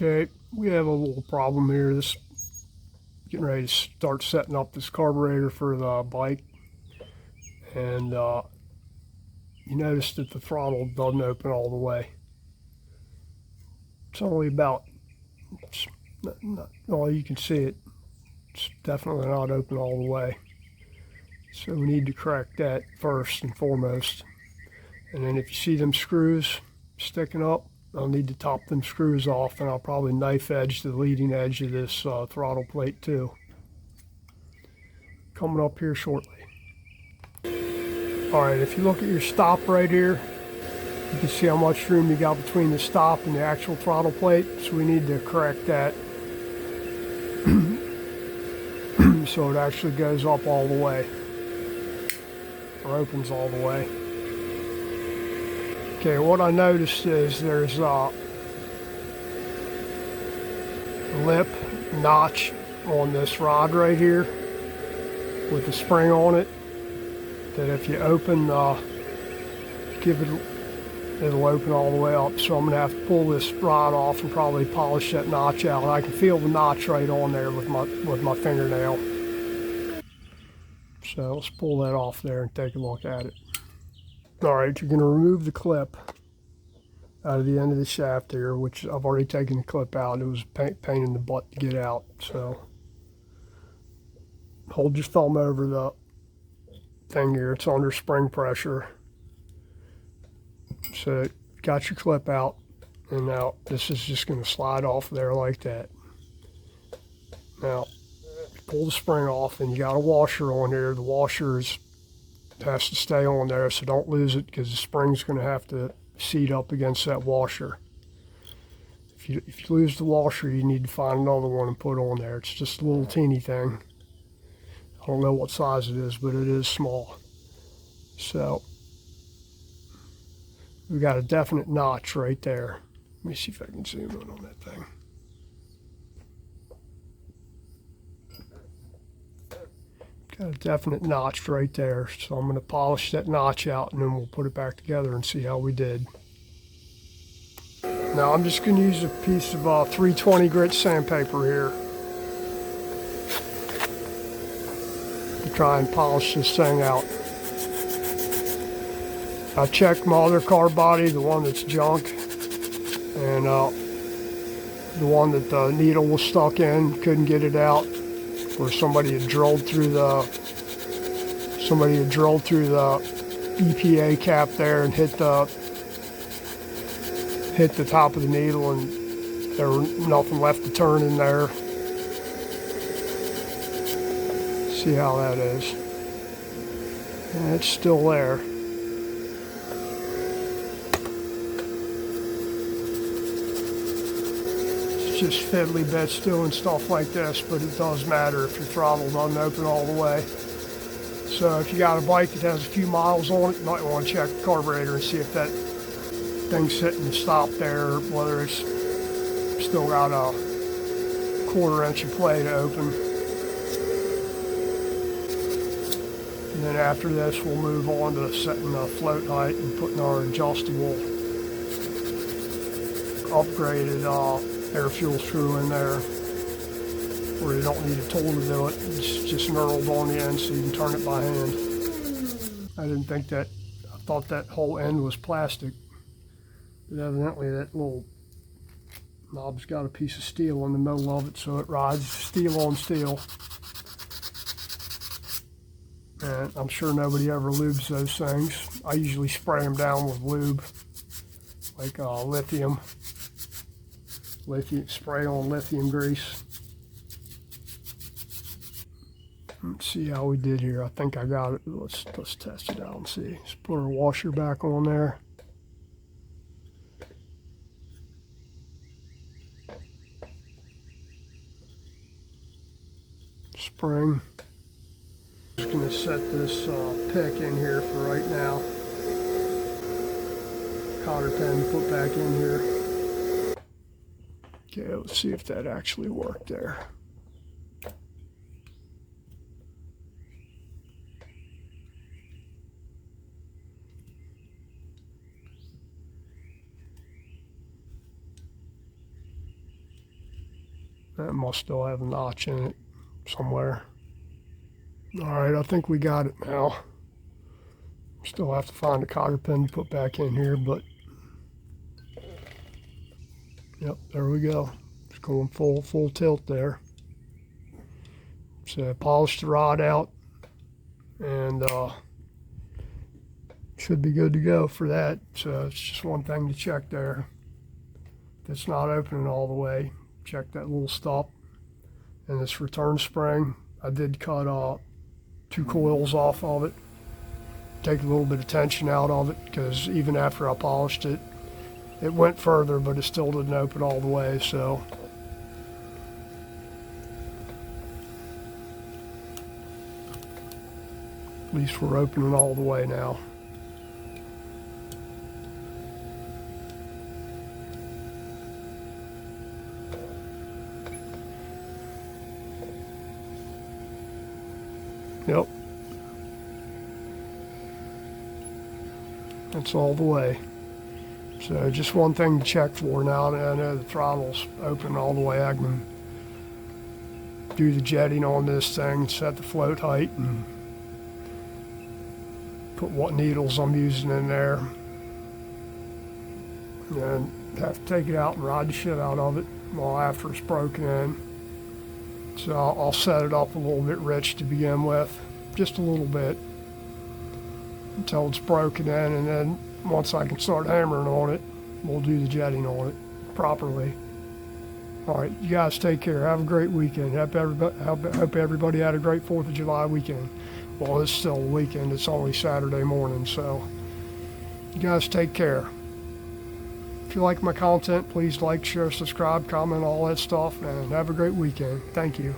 Okay, we have a little problem here. This getting ready to start setting up this carburetor for the bike, and you notice that the throttle doesn't open all the way. It's only about, well, you can see it. It's definitely not open all the way. So we need to correct that first and foremost. And then if you see them screws sticking up, I'll need to top them screws off, and I'll probably knife edge the leading edge of this throttle plate too. Coming up here shortly. Alright, if you look at your stop right here, you can see how much room you got between the stop and the actual throttle plate. So we need to correct that so it actually goes up all the way, or opens all the way. Okay, what I noticed is there's a lip notch on this rod right here with the spring on it, that if you open, it'll open all the way up. So I'm gonna have to pull this rod off and probably polish that notch out. I can feel the notch right on there with my fingernail. So let's pull that off there and take a look at it. All right, you're gonna remove the clip out of the end of the shaft here, which I've already taken the clip out. It was a pain in the butt to get out. So hold your thumb over the thing here. It's under spring pressure. So got your clip out, and now this is just going to slide off there like that. Now pull the spring off, and you got a washer on here. The washer has to stay on there, so don't lose it, because the spring's going to have to seat up against that washer. If you lose the washer, you need to find another one and put on there. It's just a little teeny thing. I don't know what size it is, but it is small. So we got a definite notch right there. Let me see if I can zoom in on that thing. Got a definite notch right there. So I'm going to polish that notch out, and then we'll put it back together and see how we did. Now I'm just going to use a piece of 320 grit sandpaper here to try and polish this thing out. I checked my other car body, the one that's junk, and the one that the needle was stuck in, couldn't get it out, where somebody had drilled through the EPA cap there and hit the top of the needle, and there was nothing left to turn in there. See how that is. And it's still there. Just fiddly bits doing stuff like this, but it does matter if your throttle doesn't open all the way. So if you got a bike that has a few miles on it, you might want to check the carburetor and see if that thing's sitting and stopped there, whether it's still got a 1/4 inch of play to open. And then after this, we'll move on to setting the float height and putting our adjustable upgraded air fuel screw in there, where you don't need a tool to do it. It's just knurled on the end, so you can turn it by hand. I thought that whole end was plastic, but evidently that little knob's got a piece of steel in the middle of it, so it rides steel on steel. And I'm sure nobody ever lubes those things. I usually spray them down with lube, like lithium spray on lithium grease. Let's see how we did here. I think I got it. Let's test it out and see. Let's put our washer back on there. Spring. Just gonna set this pick in here for right now. Cotter pin to put back in here. Okay, let's see if that actually worked there. That must still have a notch in it somewhere. All right, I think we got it now. Still have to find a cotter pin to put back in here, but yep, there we go. It's going full tilt there. So I polished the rod out, and should be good to go for that. So it's just one thing to check there. If it's not opening all the way, check that little stop. And this return spring, I did cut 2 coils off of it. Take a little bit of tension out of it, because even after I polished it, it went further, but it still didn't open all the way. So at least we're opening all the way now. Yep. That's all the way. So just one thing to check for now. I know the throttle's open all the way. I can do the jetting on this thing, set the float height, and put what needles I'm using in there. And have to take it out and ride the shit out of it well after it's broken in. So I'll set it up a little bit rich to begin with, just a little bit, until it's broken in, and then once I can start hammering on it, we'll do the jetting on it properly. All right, you guys take care. Have a great weekend. Hope everybody had a great 4th of July weekend. Well, it's still a weekend. It's only Saturday morning, so you guys take care. If you like my content, please like, share, subscribe, comment, all that stuff, and have a great weekend. Thank you.